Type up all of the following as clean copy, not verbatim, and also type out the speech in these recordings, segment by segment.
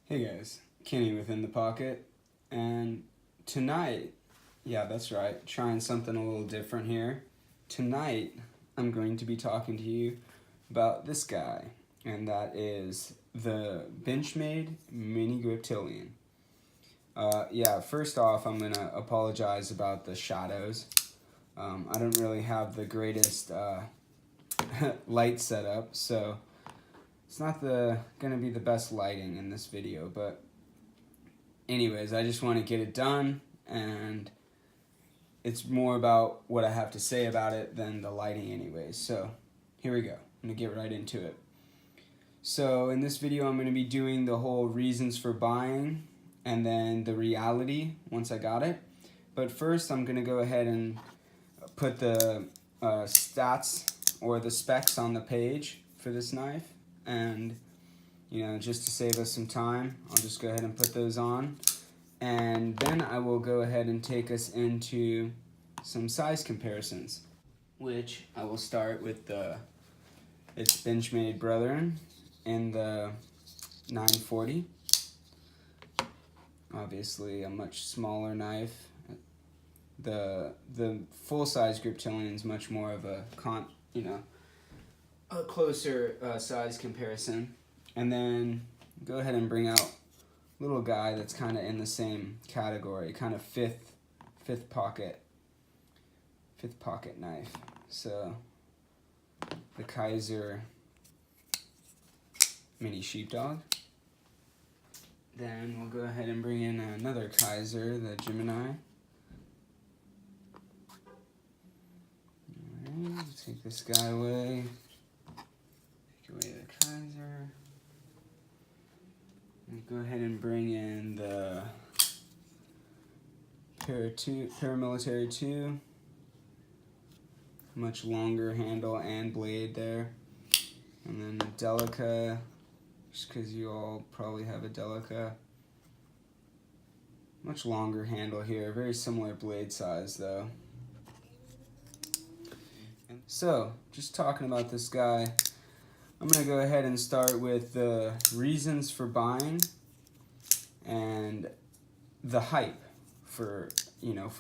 Hey guys, Kenny within the pocket, and tonight, yeah, that's right, trying something a little different here. Tonight, I'm going to be talking to you about this guy, and that is the Benchmade Mini Griptilian. Yeah, first off, I'm gonna apologize about the shadows. I don't really have the greatest light setup, so it's not gonna be the best lighting in this video, but anyways, I just want to get it done, and it's more about what I have to say about it than the lighting anyways. So here we go. I'm gonna get right into it. So in this video, I'm gonna be doing the whole reasons for buying and then the reality once I got it. But first, I'm gonna go ahead and put the stats or the specs on the page for this knife, and just to save us some time, I'll just go ahead and put those on, and then I will go ahead and take us into some size comparisons, which I will start with its Benchmade brethren in the 940. Obviously a much smaller knife. The full-size Griptilian is much more of a closer size comparison. And then go ahead and bring out a little guy that's kind of in the same category, kind of fifth pocket knife. So the Kaiser Mini Sheepdog. Then we'll go ahead and bring in another Kaiser, the Gemini. Alright, take this guy away. Take away the Kaiser. And go ahead and bring in the Paramilitary 2. Much longer handle and blade there. And then the Delica, just because you all probably have a Delica. Much longer handle here, very similar blade size though. So, just talking about this guy, I'm going to go ahead and start with the reasons for buying and the hype for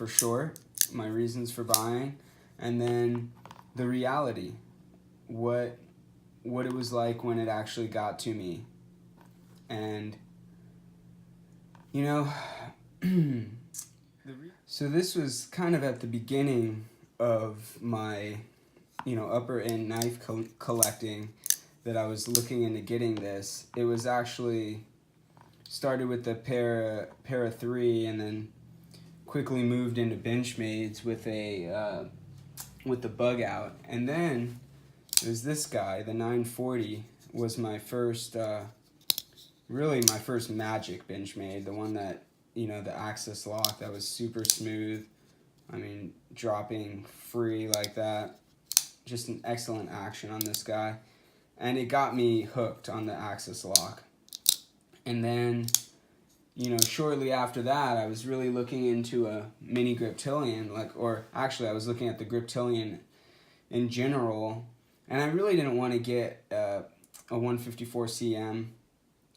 short, my reasons for buying, and then the reality, what it was like when it actually got to me. And so this was kind of at the beginning of my upper end knife collecting, that I was looking into getting this. It was actually started with the Para 3 and then quickly moved into Benchmades with the bug out. And then it was this guy, the 940, was my first, really my first magic Benchmade, the one that, the access lock that was super smooth. I mean, dropping free like that. Just an excellent action on this guy. And it got me hooked on the access lock. And then, shortly after that, I was really looking into a Mini Griptilian, or actually I was looking at the Griptilian in general, and I really didn't want to get a 154 cm.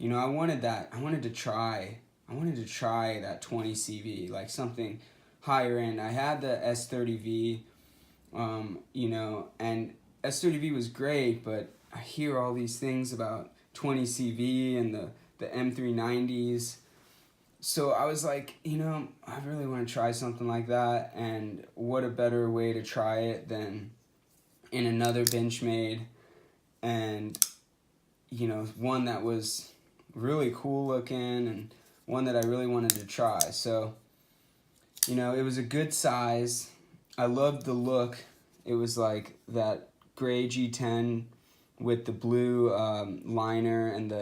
I wanted to try that 20 CV, like something higher end. I had the S30V, and S30V was great, but I hear all these things about 20 CV and the M390s. So I was like, I really want to try something like that, and what a better way to try it than in another Benchmade, and one that was really cool looking and one that I really wanted to try. So it was a good size. I loved the look. It was like that gray G10 with the blue liner and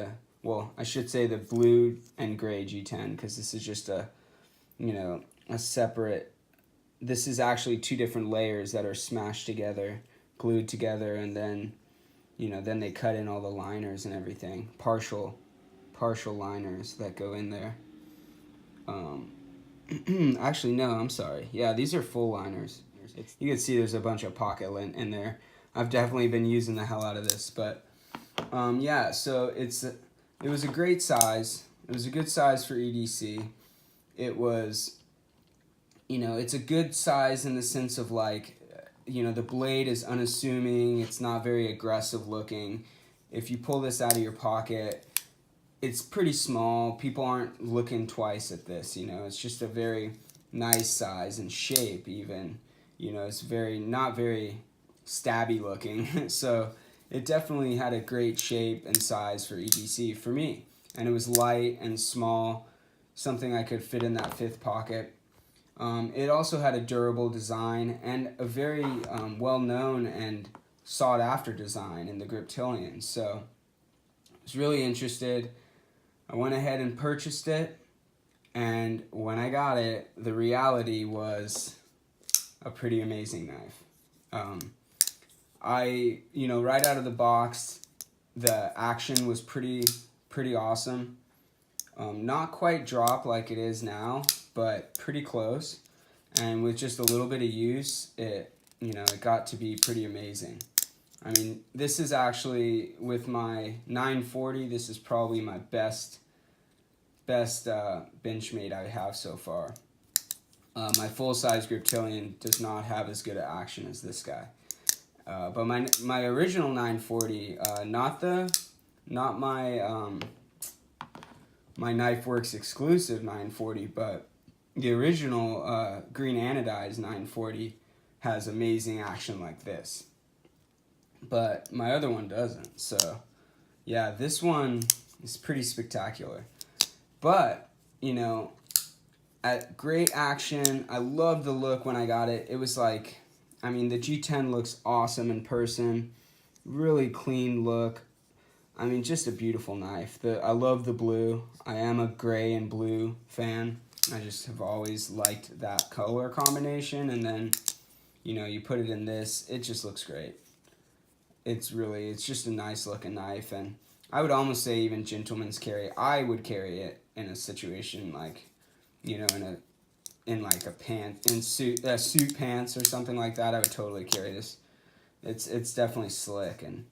I should say the blue and gray G10, because this is just a separate, this is actually two different layers that are smashed together, glued together, and then, then they cut in all the liners and everything, partial liners that go in there. Actually, no, I'm sorry. Yeah, these are full liners. You can see there's a bunch of pocket lint in there. I've definitely been using the hell out of this, but yeah, so it was a great size. It was a good size for EDC. It was, it's a good size in the sense of like, the blade is unassuming. It's not very aggressive looking. If you pull this out of your pocket, it's pretty small. People aren't looking twice at this, It's just a very nice size and shape even. It's not very stabby looking. So it definitely had a great shape and size for EDC for me. And it was light and small, something I could fit in that fifth pocket. It also had a durable design and a very well-known and sought-after design in the Griptilian. So I was really interested. I went ahead and purchased it, and when I got it, the reality was a pretty amazing knife. Right out of the box, the action was pretty awesome. Not quite drop like it is now, but pretty close. And with just a little bit of use, it got to be pretty amazing. I mean, this is actually, with my 940, this is probably my best Benchmade I have so far. My full-size Griptilian does not have as good an action as this guy. But my original 940, not my my KnifeWorks exclusive 940, but the original green anodized 940 has amazing action like this. But my other one doesn't. So yeah, this one is pretty spectacular. But, at great action. I loved the look when I got it. It was like, the G10 looks awesome in person. Really clean look. Just a beautiful knife. I love the blue. I am a gray and blue fan. I just have always liked that color combination. And then, you put it in this, it just looks great. It's just a nice looking knife. And I would almost say even gentleman's carry. I would carry it in a situation like, in like suit pants or something like that. I would totally carry this. It's definitely slick and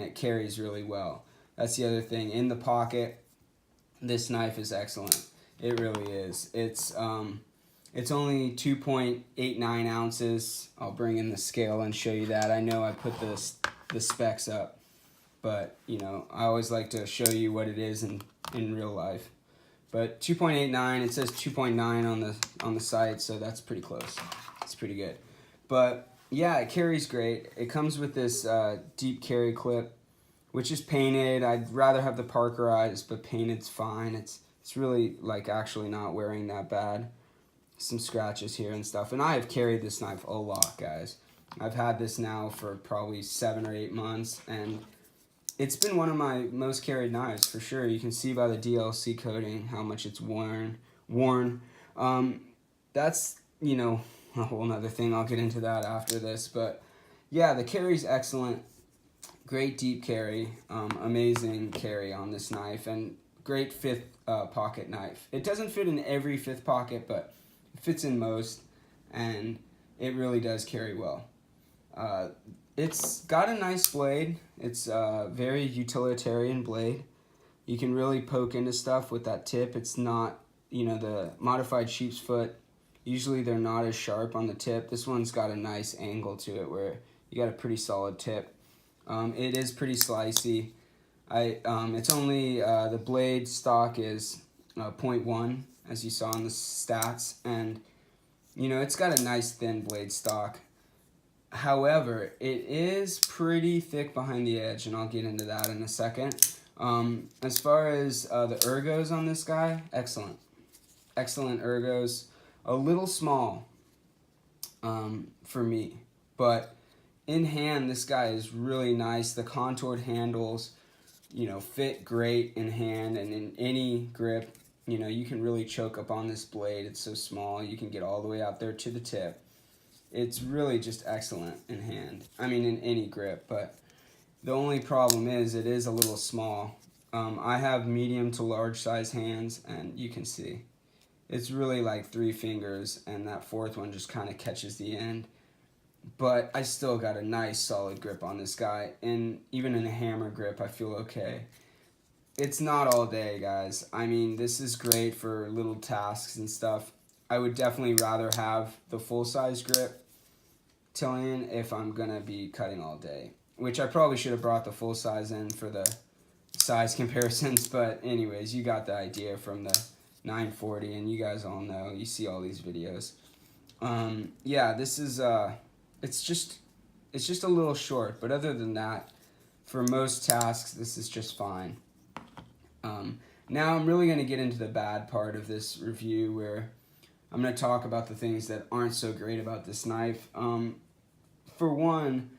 it carries really well. That's the other thing. In the pocket, this knife is excellent. It really is. It's only 2.89 ounces. I'll bring in the scale and show you that. I know I put the specs up, but I always like to show you what it is in real life. But 2.89, it says 2.9 on the site, so that's pretty close. It's pretty good. But yeah, it carries great. It comes with this deep carry clip, which is painted. I'd rather have the Parkerized, but painted's fine. It's really like actually not wearing that bad. Some scratches here and stuff. And I have carried this knife a lot, guys. I've had this now for probably 7 or 8 months, and it's been one of my most carried knives for sure. You can see by the DLC coating how much it's worn. That's, a whole nother thing. I'll get into that after this. But yeah, the carry's excellent. Great deep carry. Amazing carry on this knife. And great fifth pocket knife. It doesn't fit in every fifth pocket, but it fits in most. And it really does carry well. It's got a nice blade. It's a very utilitarian blade. You can really poke into stuff with that tip. It's not, the modified sheep's foot, usually they're not as sharp on the tip. This one's got a nice angle to it where you got a pretty solid tip. It is pretty slicey. It's only, the blade stock is 0.1, as you saw in the stats. And, it's got a nice thin blade stock. However, it is pretty thick behind the edge, and I'll get into that in a second. As far as the ergos on this guy, excellent. Excellent ergos. A little small for me, but in hand, this guy is really nice. The contoured handles, fit great in hand and in any grip. You can really choke up on this blade. It's so small. You can get all the way out there to the tip. It's really just excellent in hand. In any grip, but the only problem is it is a little small. I have medium to large size hands, and you can see. It's really like 3 fingers, and that fourth one just kind of catches the end. But I still got a nice solid grip on this guy, and even in a hammer grip, I feel okay. it's not all day, guys. I mean, this is great for little tasks and stuff. I would definitely rather have the full-size Griptilian if I'm gonna be cutting all day, which I probably should have brought the full size in for the size comparisons, but anyways, you got the idea from the 940, and you guys all know, you see all these videos. Yeah, this is it's just a little short, but other than that, for most tasks, this is just fine. Now I'm really going to get into the bad part of this review, where I'm going to talk about the things that aren't so great about this knife. For one,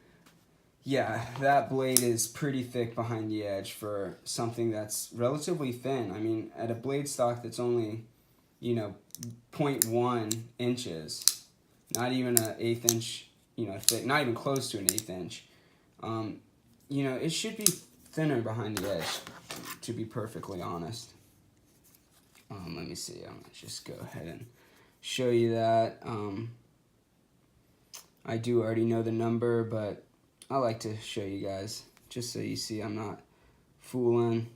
yeah, that blade is pretty thick behind the edge for something that's relatively thin. I mean, at a blade stock that's only, 0.1 inches, not even an eighth inch, thick, not even close to an eighth inch. It should be thinner behind the edge, to be perfectly honest. Let me see, I'm gonna just go ahead and show you that. I do already know the number, but I like to show you guys, just so you see I'm not fooling.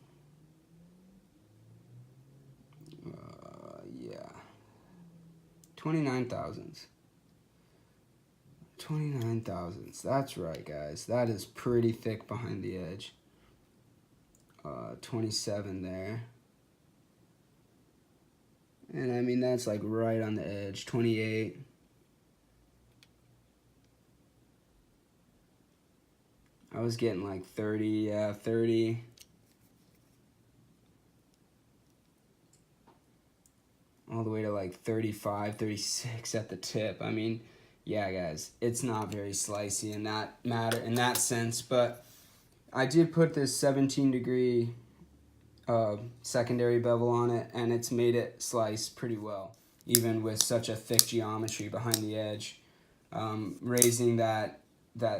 Yeah. 29 thousandths. 29 thousandths. That's right, guys. That is pretty thick behind the edge. 27 there. And I mean, that's like right on the edge. 28. I was getting like 30, yeah, 30. All the way to like 35, 36 at the tip. I mean, yeah, guys, it's not very slicey in that sense, but I did put this 17-degree secondary bevel on it, and it's made it slice pretty well, even with such a thick geometry behind the edge. Raising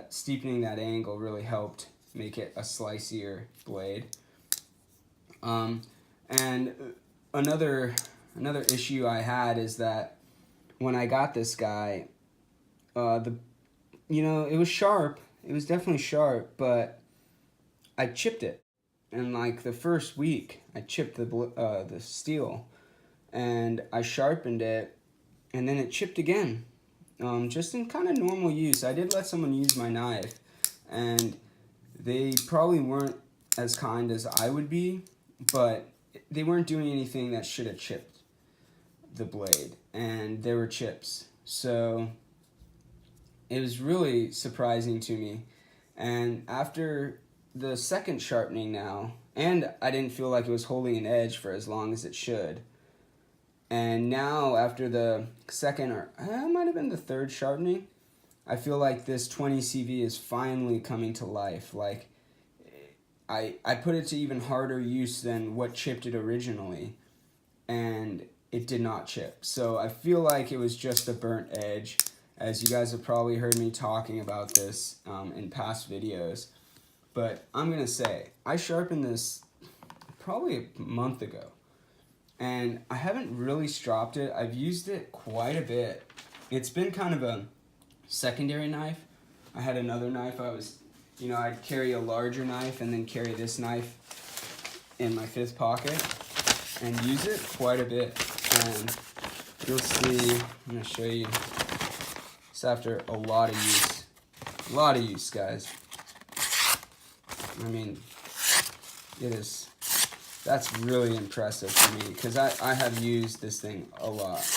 steepening that angle really helped make it a slicier blade. And another issue I had is that when I got this guy, it was sharp. It was definitely sharp, but I chipped it. And like the first week, I chipped the steel, and I sharpened it, and then it chipped again. Just in kind of normal use. I did let someone use my knife, and they probably weren't as kind as I would be, but they weren't doing anything that should have chipped the blade, and there were chips. So it was really surprising to me. And after the second sharpening now, and I didn't feel like it was holding an edge for as long as it should. And now, after the second, or it might have been the third sharpening, I feel like this 20 CV is finally coming to life. Like, I put it to even harder use than what chipped it originally, and it did not chip. So I feel like it was just a burnt edge, as you guys have probably heard me talking about this in past videos. But I'm going to say, I sharpened this probably a month ago, and I haven't really stropped it. I've used it quite a bit. It's been kind of a secondary knife. I had another knife. I'd carry a larger knife and then carry this knife in my fifth pocket and use it quite a bit. And you'll see, I'm going to show you, it's after a lot of use. A lot of use, guys. I mean, that's really impressive to me, because I have used this thing a lot.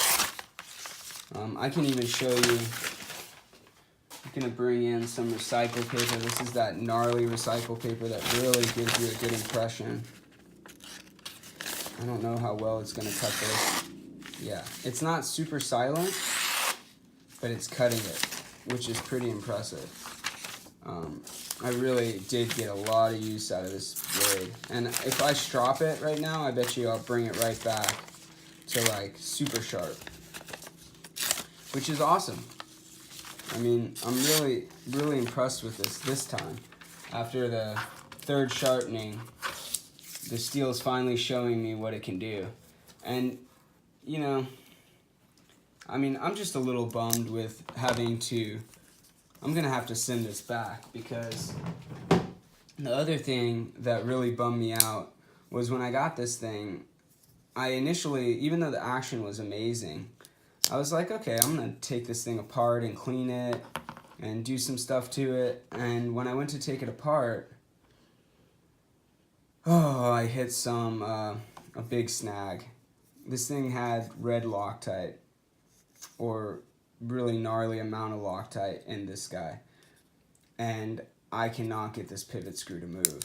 I can even show you, I'm going to bring in some recycled paper. This is that gnarly recycled paper that really gives you a good impression. I don't know how well it's going to cut this. Yeah, it's not super silent, but it's cutting it, which is pretty impressive. I really did get a lot of use out of this blade. And if I strop it right now, I bet you I'll bring it right back to like super sharp, which is awesome. I mean, I'm really, really impressed with this time. After the third sharpening, the steel is finally showing me what it can do. And, I'm just a little bummed with I'm going to have to send this back, because the other thing that really bummed me out was when I got this thing, I initially, even though the action was amazing, I was like, okay, I'm going to take this thing apart and clean it and do some stuff to it. And when I went to take it apart, I hit a big snag. This thing had red Loctite, or really gnarly amount of Loctite in this guy. And I cannot get this pivot screw to move.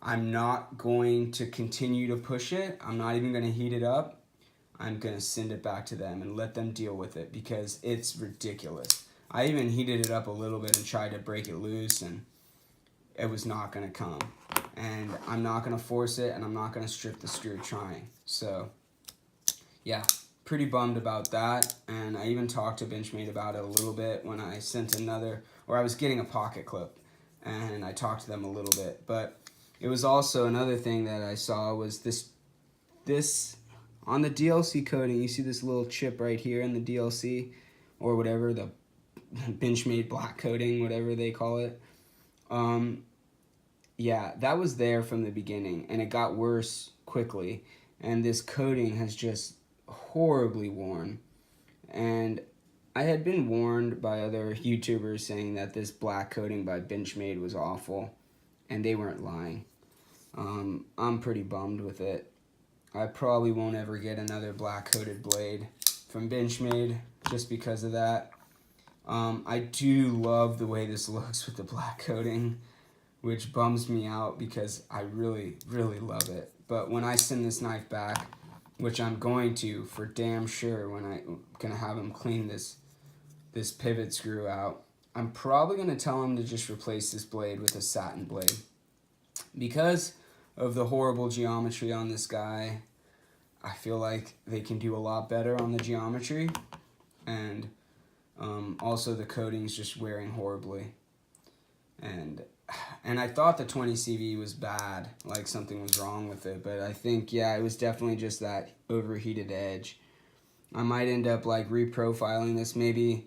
I'm not going to continue to push it. I'm not even going to heat it up. I'm going to send it back to them and let them deal with it because it's ridiculous. I even heated it up a little bit and tried to break it loose, and it was not going to come. And I'm not going to force it, and I'm not going to strip the screw trying. So, yeah, pretty bummed about that. And I even talked to Benchmade about it a little bit when I sent I was getting a pocket clip, and I talked to them a little bit. But it was also another thing that I saw was this on the DLC coating. You see this little chip right here in the DLC, or whatever, the Benchmade black coating, whatever they call it. Yeah, that was there from the beginning, and it got worse quickly. And this coating has just horribly worn. And I had been warned by other YouTubers saying that this black coating by Benchmade was awful, and they weren't lying. I'm pretty bummed with it. I probably won't ever get another black coated blade from Benchmade just because of that. I do love the way this looks with the black coating, which bums me out because I really, really love it. But when I send this knife back, which I'm going to for damn sure when I'm going to have him clean this pivot screw out, I'm probably going to tell him to just replace this blade with a satin blade. Because of the horrible geometry on this guy, I feel like they can do a lot better on the geometry, and also the coating's just wearing horribly. And I thought the 20 CV was bad, like something was wrong with it, but I think, yeah, it was definitely just that overheated edge. I might end up like reprofiling this, maybe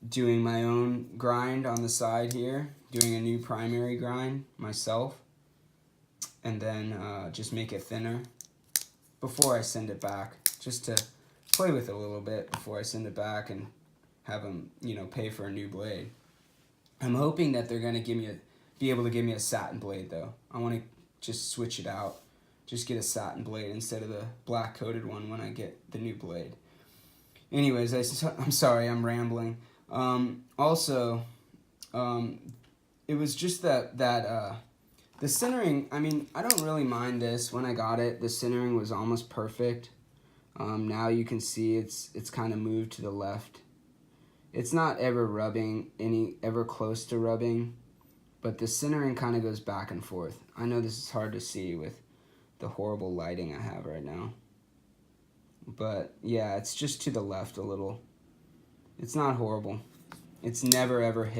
doing my own grind on the side here, doing a new primary grind myself, and then just make it thinner before I send it back, just to play with it a little bit before I send it back and have them, pay for a new blade. I'm hoping that they're gonna be able to give me a satin blade though. I want to just switch it out, just get a satin blade instead of the black coated one when I get the new blade. Anyways, I'm sorry, I'm rambling. It was just that the centering, I mean, I don't really mind this. When I got it, the centering was almost perfect. Now you can see it's kind of moved to the left. It's not ever close to rubbing, but the centering kind of goes back and forth. I know this is hard to see with the horrible lighting I have right now. But yeah, it's just to the left a little. It's not horrible. It's never ever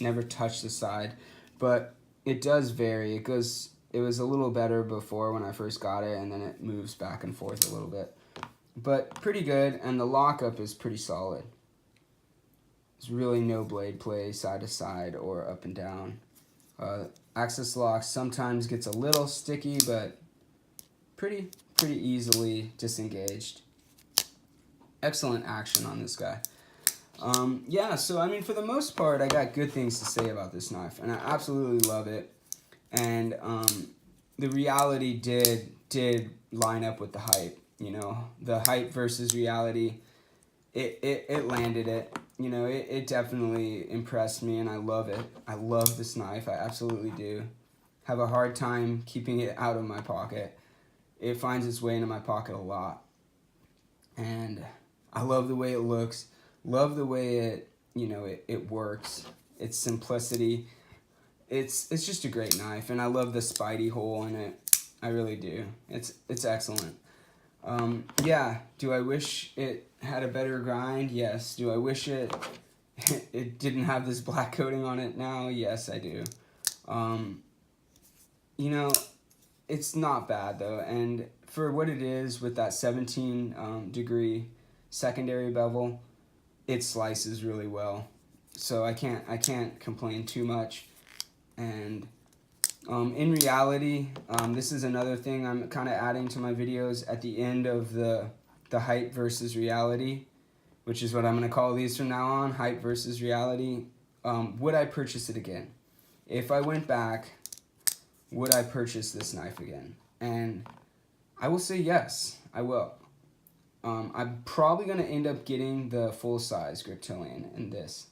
never touched the side, but it does vary. It was a little better before when I first got it, and then it moves back and forth a little bit. But pretty good, and the lockup is pretty solid. There's really no blade play side to side or up and down. Axis lock sometimes gets a little sticky, but pretty easily disengaged. Excellent action on this guy. Yeah, so I mean, for the most part, I got good things to say about this knife, and I absolutely love it. And the reality did line up with the hype. The hype versus reality, it landed it. It definitely impressed me, and I love it. I love this knife. I absolutely do. Have a hard time keeping it out of my pocket. It finds its way into my pocket a lot. And I love the way it looks. Love the way it works. Its simplicity. It's just a great knife, and I love the Spidey hole in it. I really do. It's excellent. Yeah, do I wish it had a better grind? Yes. Do I wish it didn't have this black coating on it now? Yes, I do. It's not bad though, and for what it is with that 17 degree secondary bevel, it slices really well. So I can't complain too much, and In reality, this is another thing I'm kind of adding to my videos at the end of the hype versus reality, which is what I'm going to call these from now on, hype versus reality. Would I purchase it again? If I went back, would I purchase this knife again? And I will say yes, I will. I'm probably going to end up getting the full-size Griptilian in this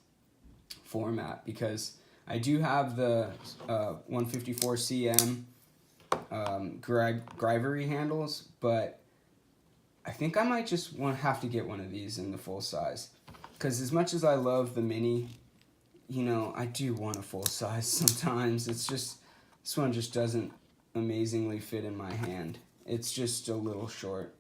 format because I do have the 154 cm Grivery handles, but I think I might just have to get one of these in the full size. Because as much as I love the mini, you know, I do want a full size sometimes. It's just, this one just doesn't amazingly fit in my hand. It's just a little short.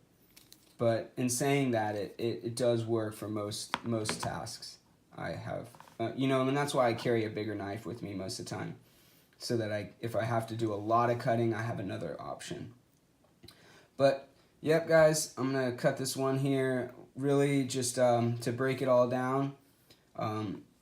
But in saying that, it does work for most tasks I have. You know, and that's why I carry a bigger knife with me most of the time. So that if I have to do a lot of cutting, I have another option. But, yep, guys, I'm going to cut this one here. Really just to break it all down.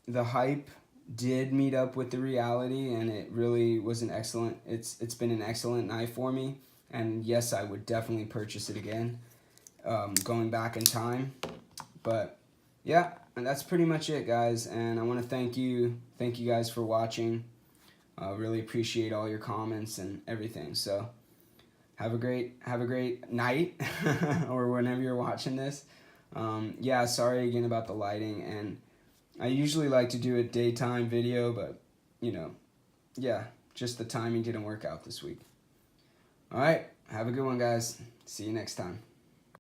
The hype did meet up with the reality, and it really was an excellent, it's been an excellent knife for me. And yes, I would definitely purchase it again, going back in time. But yeah, and that's pretty much it, guys. And I want to thank you guys for watching. Really appreciate all your comments and everything. So have a great night or whenever you're watching this. Yeah, sorry again about the lighting, and I usually like to do a daytime video, but you know, yeah, just the timing didn't work out this week. All right, have a good one, guys. See you next time.